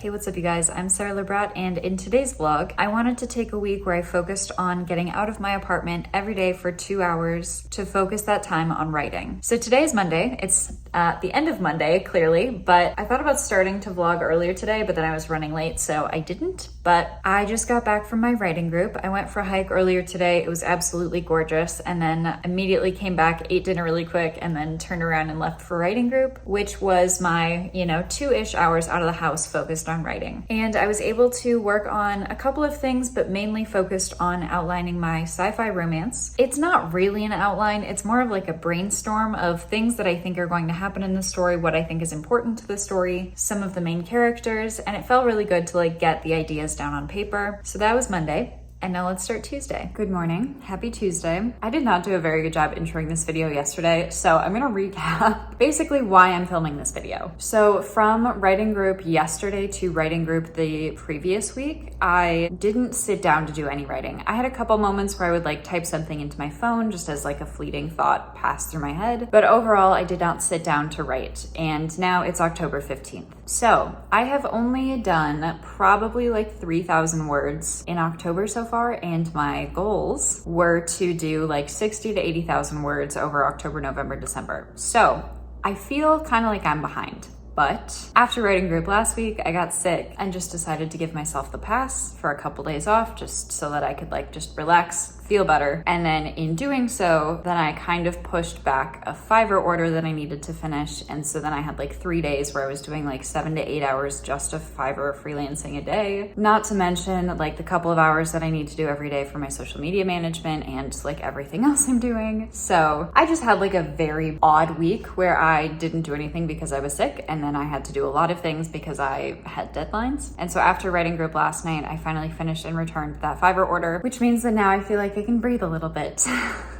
Hey, what's up you guys? I'm Sara Lubratt, and in today's vlog, I wanted to take a week where I focused on getting out of my apartment every day for 2 hours to focus that time on writing. So today is Monday. It's the end of Monday, clearly, but I thought about starting to vlog earlier today, but then I was running late, so I didn't. But I just got back from my writing group. I went for a hike earlier today. It was absolutely gorgeous, and then immediately came back, ate dinner really quick, and then turned around and left for writing group, which was my, 2-ish hours out of the house focused on writing. And I was able to work on a couple of things, but mainly focused on outlining my sci-fi romance. It's not really an outline, it's more of like a brainstorm of things that I think are going to happen in the story, what I think is important to the story, some of the main characters, and it felt really good to get the ideas down on paper. So that was Monday. And now let's start Tuesday. Good morning, happy Tuesday. I did not do a very good job introing this video yesterday, so I'm gonna recap basically why I'm filming this video. So from writing group yesterday to writing group the previous week, I didn't sit down to do any writing. I had a couple moments where I would type something into my phone just as a fleeting thought passed through my head, but overall I did not sit down to write. And now it's October 15th. So I have only done probably 3,000 words in October so far, and my goals were to do 60 to 80,000 words over October, November, December. So I feel kind of like I'm behind. But after writing group last week, I got sick and just decided to give myself the pass for a couple days off just so that I could just relax, feel better. And then in doing so, then I kind of pushed back a Fiverr order that I needed to finish. And so then I had 3 days where I was doing 7 to 8 hours just of Fiverr freelancing a day. Not to mention the couple of hours that I need to do every day for my social media management and everything else I'm doing. So I just had a very odd week where I didn't do anything because I was sick, and then I had to do a lot of things because I had deadlines. And so after writing group last night, I finally finished and returned that Fiverr order, which means that now I feel like I can breathe a little bit.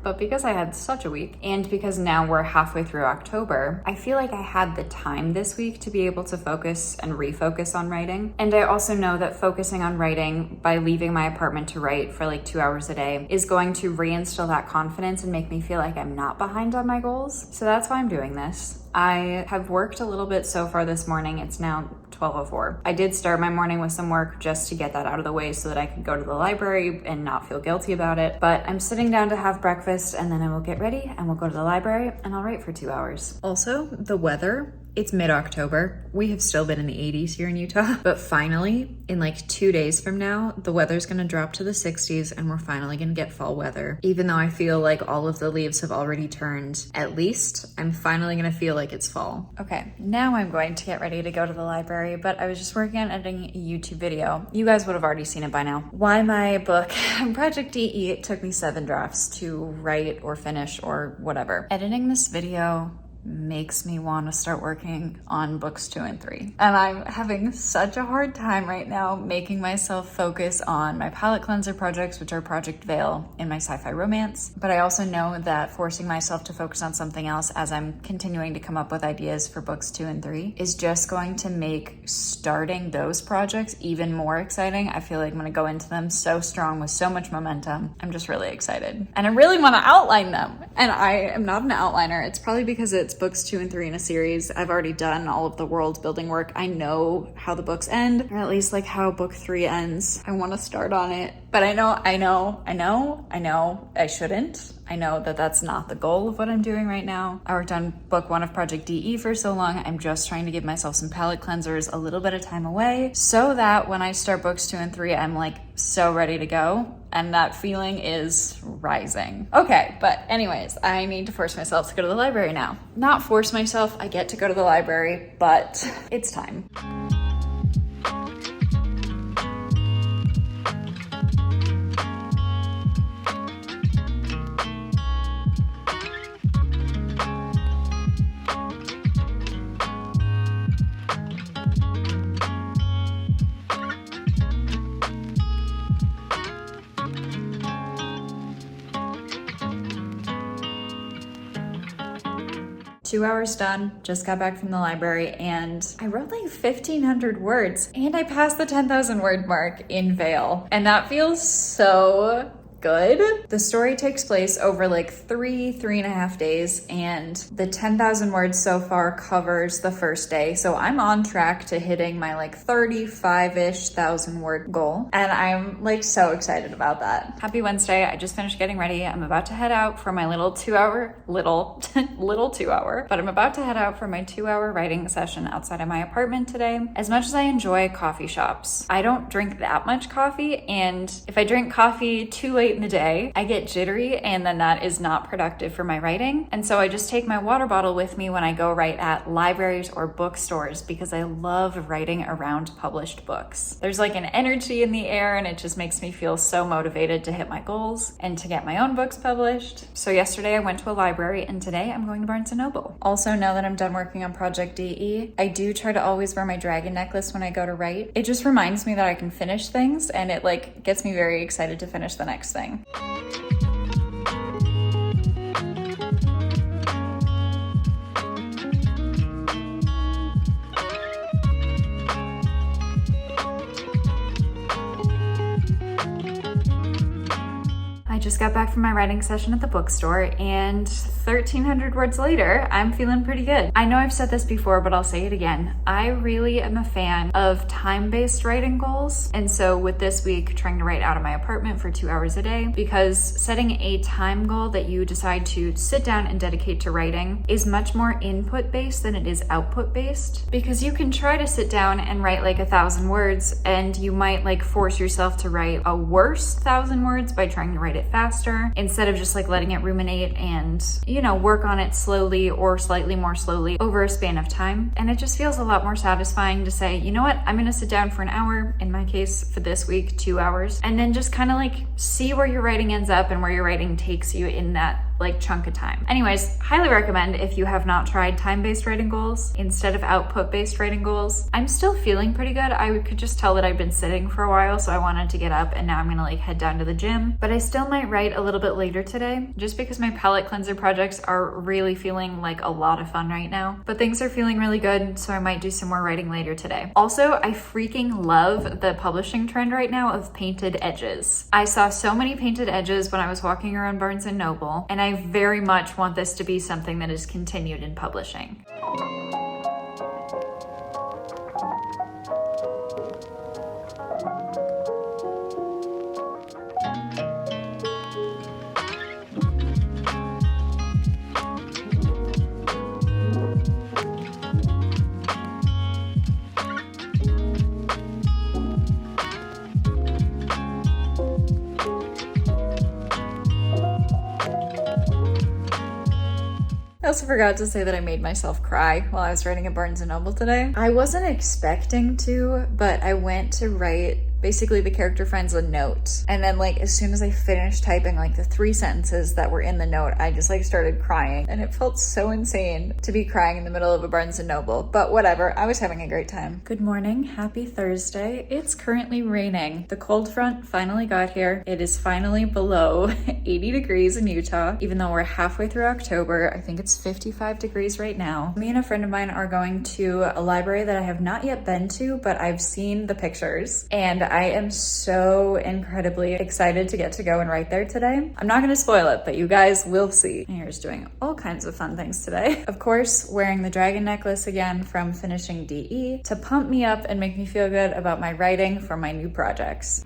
But because I had such a week, and because now we're halfway through October, I feel like I had the time this week to be able to focus and refocus on writing. And I also know that focusing on writing by leaving my apartment to write for 2 hours a day is going to reinstill that confidence and make me feel like I'm not behind on my goals. So that's why I'm doing this. I have worked a little bit so far this morning. It's now 12:04. I did start my morning with some work just to get that out of the way so that I could go to the library and not feel guilty about it. But I'm sitting down to have breakfast, and then I will get ready and we'll go to the library and I'll write for 2 hours. Also, the weather. It's mid-October. We have still been in the 80s here in Utah, but finally, in 2 days from now, the weather's gonna drop to the 60s and we're finally gonna get fall weather. Even though I feel like all of the leaves have already turned, at least I'm finally gonna feel like it's fall. Okay, now I'm going to get ready to go to the library, but I was just working on editing a YouTube video. You guys would have already seen it by now. Why my book, Project DE, it took me 7 drafts to write or finish or whatever. Editing this video makes me want to start working on books 2 and 3. And I'm having such a hard time right now making myself focus on my palette cleanser projects, which are Project Veil and my sci-fi romance. But I also know that forcing myself to focus on something else as I'm continuing to come up with ideas for books 2 and 3 is just going to make starting those projects even more exciting. I feel like I'm going to go into them so strong with so much momentum. I'm just really excited. And I really want to outline them. And I am not an outliner. It's probably because it's books 2 and 3 in a series. I've already done all of the world building work. I know how the books end, or at least how book 3 ends. I want to start on it, but I know I shouldn't. I know that that's not the goal of what I'm doing right now. I worked on book 1 of Project DE for so long. I'm just trying to give myself some palette cleansers, a little bit of time away, so that when I start books 2 and 3, I'm so ready to go. And that feeling is rising. Okay, but anyways, I need to force myself to go to the library now. Not force myself, I get to go to the library, but it's time. 2 hours done, just got back from the library, and I wrote like 1,500 words, and I passed the 10,000 word mark in Veil. And that feels so good. The story takes place over like 3.5 days, and the 10,000 words so far covers the first day. So I'm on track to hitting my like 35-ish thousand word goal, and I'm like so excited about that. Happy Wednesday. I just finished getting ready. I'm about to head out for my little 2-hour, but I'm about to head out for my 2-hour writing session outside of my apartment today. As much as I enjoy coffee shops, I don't drink that much coffee, and if I drink coffee too late in the day, I get jittery, and then that is not productive for my writing. And so I just take my water bottle with me when I go write at libraries or bookstores, because I love writing around published books. There's like an energy in the air, and it just makes me feel so motivated to hit my goals and to get my own books published. So yesterday I went to a library, and today I'm going to Barnes & Noble. Also, now that I'm done working on Project DE, I do try to always wear my dragon necklace when I go to write. It just reminds me that I can finish things, and it like gets me very excited to finish the next thing. I just got back from my writing session at the bookstore, and 1,300 words later, I'm feeling pretty good. I know I've said this before, but I'll say it again. I really am a fan of time-based writing goals. And so with this week, trying to write out of my apartment for 2 hours a day, because setting a time goal that you decide to sit down and dedicate to writing is much more input-based than it is output-based. Because you can try to sit down and write like 1,000 words, and you might like force yourself to write a worse 1,000 words by trying to write it faster, instead of just like letting it ruminate and, you know, work on it slowly or slightly more slowly over a span of time. And it just feels a lot more satisfying to say, you know what, I'm gonna sit down for an hour, in my case for this week, 2 hours, and then just kind of like see where your writing ends up and where your writing takes you in that like chunk of time. Anyways, highly recommend if you have not tried time-based writing goals instead of output-based writing goals. I'm still feeling pretty good. I could just tell that I've been sitting for a while, so I wanted to get up, and now I'm gonna like head down to the gym. But I still might write a little bit later today, just because my palette cleanser projects are really feeling like a lot of fun right now. But things are feeling really good, so I might do some more writing later today. Also, I freaking love the publishing trend right now of painted edges. I saw so many painted edges when I was walking around Barnes & Noble, and I very much want this to be something that is continued in publishing. I also forgot to say that I made myself cry while I was writing at Barnes & Noble today. I wasn't expecting to, but I went to write basically the character finds a note, and then like as soon as I finished typing like the 3 sentences that were in the note, I just like started crying, and it felt so insane to be crying in the middle of a Barnes & Noble, but whatever, I was having a great time. Good morning, happy Thursday. It's currently raining. The cold front finally got here. It is finally below 80 degrees in Utah, even though we're halfway through October. I think it's 55 degrees right now. Me and a friend of mine are going to a library that I have not yet been to, but I've seen the pictures, and I am so incredibly excited to get to go and write there today. I'm not gonna spoil it, but you guys will see. Here's doing all kinds of fun things today. Of course, wearing the dragon necklace again from finishing DE to pump me up and make me feel good about my writing for my new projects.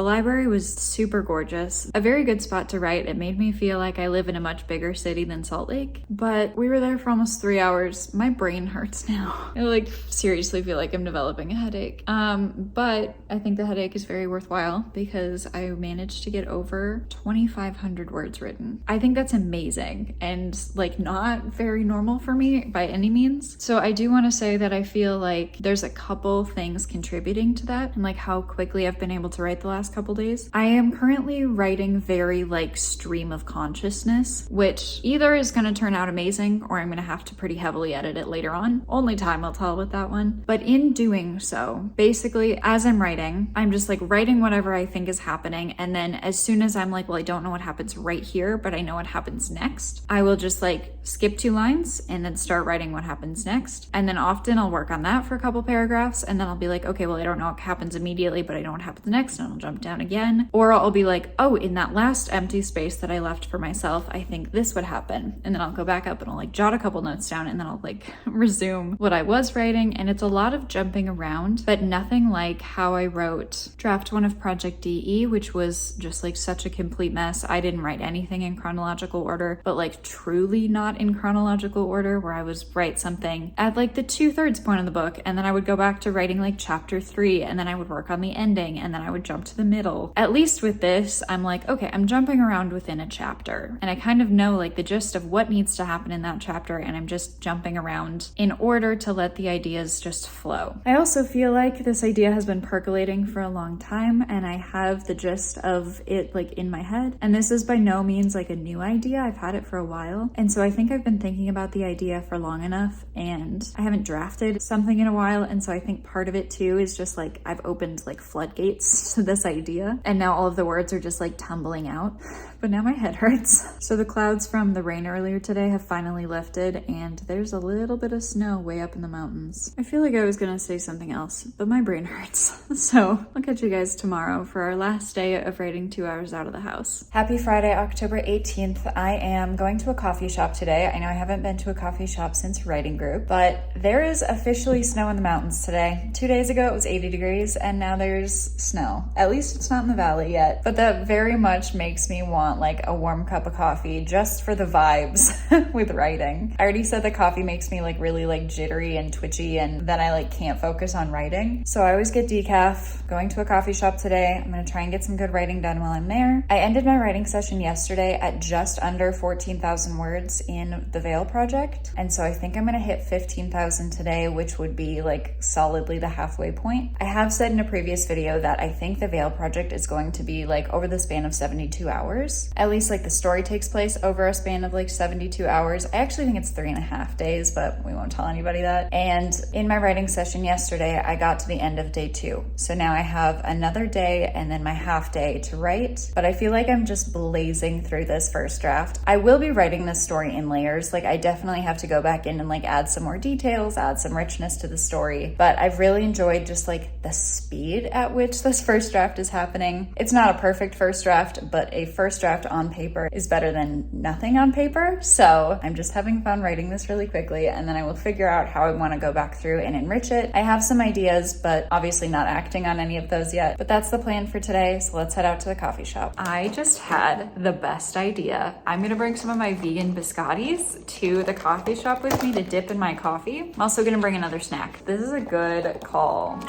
library was super gorgeous. A very good spot to write. It made me feel like I live in a much bigger city than Salt Lake. But we were there for almost 3 hours. My brain hurts now. I like seriously feel like I'm developing a headache. But I think the headache is very worthwhile because I managed to get over 2,500 words written. I think that's amazing and like not very normal for me by any means. So I do want to say that I feel like there's a couple things contributing to that and like how quickly I've been able to write the last couple days. I am currently writing very like stream of consciousness, which either is going to turn out amazing or I'm going to have to pretty heavily edit it later on. Only time will tell with that one. But in doing so, basically as I'm writing, I'm just like writing whatever I think is happening. And then as soon as I'm like, well, I don't know what happens right here, but I know what happens next, I will just like skip 2 lines and then start writing what happens next. And then often I'll work on that for a couple paragraphs and then I'll be like, okay, well, I don't know what happens immediately, but I know what happens next, and I'll jump down again. Or I'll be like, oh, in that last empty space that I left for myself, I think this would happen. And then I'll go back up and I'll like jot a couple notes down and then I'll like resume what I was writing. And it's a lot of jumping around, but nothing like how I wrote draft 1 of Project DE, which was just like such a complete mess. I didn't write anything in chronological order, but like truly not in chronological order, where I would write something at like the 2/3 point of the book and then I would go back to writing like chapter 3 and then I would work on the ending and then I would jump to the middle. At least with this, I'm like, okay, I'm jumping around within a chapter and I kind of know like the gist of what needs to happen in that chapter, and I'm just jumping around in order to let the ideas just flow. I also feel like this idea has been percolating for a long time and I have the gist of it like in my head, and this is by no means like a new idea. I've had it for a while, and so I think I've been thinking about the idea for long enough and I haven't drafted something in a while, and so I think part of it too is just like I've opened like floodgates to this idea and now all of the words are just like tumbling out. But now my head hurts. So the clouds from the rain earlier today have finally lifted and there's a little bit of snow way up in the mountains. I feel like I was gonna say something else, but my brain hurts. So I'll catch you guys tomorrow for our last day of writing 2 hours out of the house. Happy Friday, October 18th. I am going to a coffee shop today. I know I haven't been to a coffee shop since writing group, but there is officially snow in the mountains today. 2 days ago it was 80 degrees and now there's snow. At least it's not in the valley yet, but that very much makes me want like a warm cup of coffee just for the vibes with writing. I already said that coffee makes me like really like jittery and twitchy and then I like can't focus on writing. So I always get decaf. Going to a coffee shop today. I'm gonna try and get some good writing done while I'm there. I ended my writing session yesterday at just under 14,000 words in the Veil project. And so I think I'm gonna hit 15,000 today, which would be like solidly the halfway point. I have said in a previous video that I think the Veil project is going to be like over the span of 72 hours. At least like the story takes place over a span of like 72 hours. I actually think it's 3.5 days, but we won't tell anybody that. And in my writing session yesterday, I got to the end of day 2. So now I have another day and then my half day to write, but I feel like I'm just blazing through this first draft. I will be writing this story in layers. Like I definitely have to go back in and like add some more details, add some richness to the story, but I've really enjoyed just like the speed at which this first draft is happening. It's not a perfect first draft, but a first draft on paper is better than nothing on paper. So I'm just having fun writing this really quickly, and then I will figure out how I want to go back through and enrich it. I have some ideas, but obviously not acting on any of those yet. But that's the plan for today. So let's head out to the coffee shop. I just had the best idea. I'm gonna bring some of my vegan biscottis to the coffee shop with me to dip in my coffee. I'm also gonna bring another snack. This is a good call.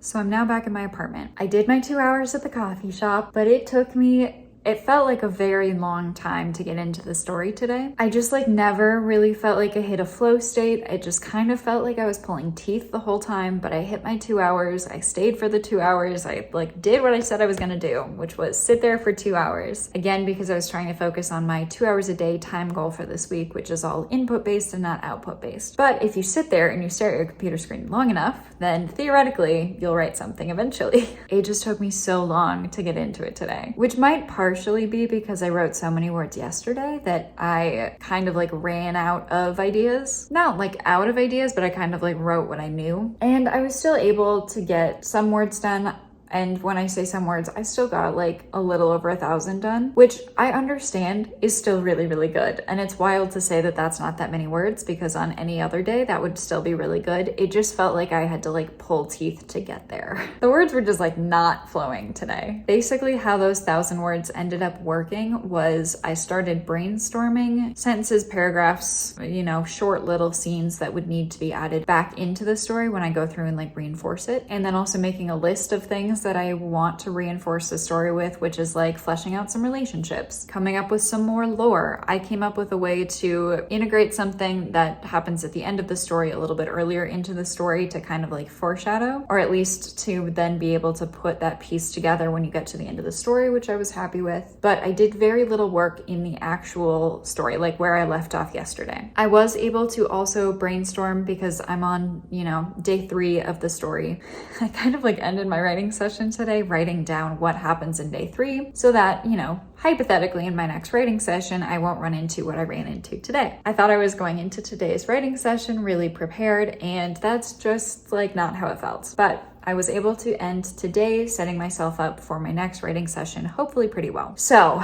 So I'm now back in my apartment. I did my 2 hours at the coffee shop, but it took me It felt like a very long time to get into the story today. I just like never really felt like I hit a flow state. It just kind of felt like I was pulling teeth the whole time, but I hit my 2 hours. I stayed for the 2 hours. I like did what I said I was gonna do, which was sit there for 2 hours. Again, because I was trying to focus on my 2 hours a day time goal for this week, which is all input based and not output based. But if you sit there and you stare at your computer screen long enough, then theoretically you'll write something eventually. It just took me so long to get into it today, which might partially be because I wrote so many words yesterday that I kind of like ran out of ideas. Not like out of ideas, but I kind of like wrote what I knew. And I was still able to get some words done. And when I say some words, I still got like a little over 1,000 done, which I understand is still really, really good. And it's wild to say that that's not that many words, because on any other day that would still be really good. It just felt like I had to like pull teeth to get there. The words were just like not flowing today. Basically how those 1,000 words ended up working was I started brainstorming sentences, paragraphs, you know, short little scenes that would need to be added back into the story when I go through and like reinforce it. And then also making a list of things that I want to reinforce the story with, which is like fleshing out some relationships, coming up with some more lore. I came up with a way to integrate something that happens at the end of the story a little bit earlier into the story to kind of like foreshadow, or at least to then be able to put that piece together when you get to the end of the story, which I was happy with. But I did very little work in the actual story, like where I left off yesterday. I was able to also brainstorm because I'm on, you know, day 3 of the story. I kind of like ended my writing session today writing down what happens in day 3 so that, you know, hypothetically in my next writing session, I won't run into what I ran into today. I thought I was going into today's writing session really prepared, and that's just like not how it felt. But I was able to end today setting myself up for my next writing session, hopefully pretty well. So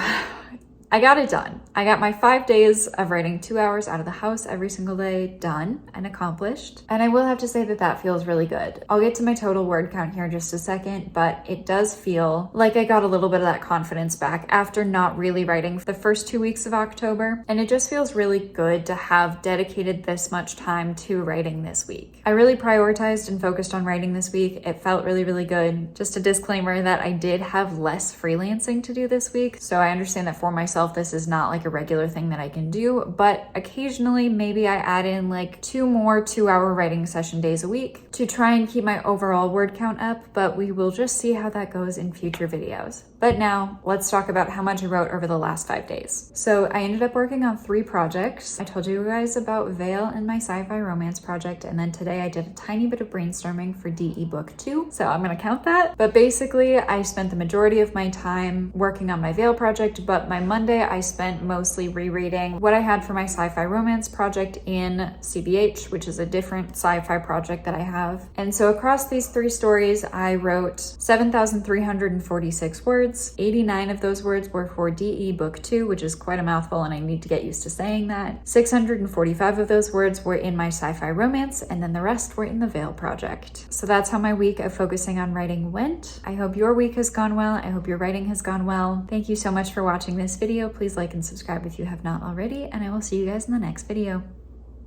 I got it done. I got my 5 days of writing 2 hours out of the house every single day done and accomplished. And I will have to say that that feels really good. I'll get to my total word count here in just a second, but it does feel like I got a little bit of that confidence back after not really writing for the first 2 weeks of October. And it just feels really good to have dedicated this much time to writing this week. I really prioritized and focused on writing this week. It felt really, really good. Just a disclaimer that I did have less freelancing to do this week. So I understand that for myself, this is not like a regular thing that I can do, but occasionally maybe I add in like 2 more 2-hour writing session days a week to try and keep my overall word count up, but we will just see how that goes in future videos. But now let's talk about how much I wrote over the last 5 days. So I ended up working on 3 projects. I told you guys about Veil and my sci-fi romance project, and then today I did a tiny bit of brainstorming for DE book 2. So I'm gonna count that. But basically I spent the majority of my time working on my Veil project, but my Monday I spent mostly rereading what I had for my sci-fi romance project in CBH, which is a different sci-fi project that I have. And so across these 3 stories, I wrote 7,346 words. 89 of those words were for DE book 2, which is quite a mouthful and I need to get used to saying that. 645 of those words were in my sci-fi romance, and then the rest were in the Veil project. So that's how my week of focusing on writing went. I hope your week has gone well. I hope your writing has gone well. Thank you so much for watching this video. Please like and subscribe if you have not already, and I will see you guys in the next video.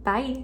Bye!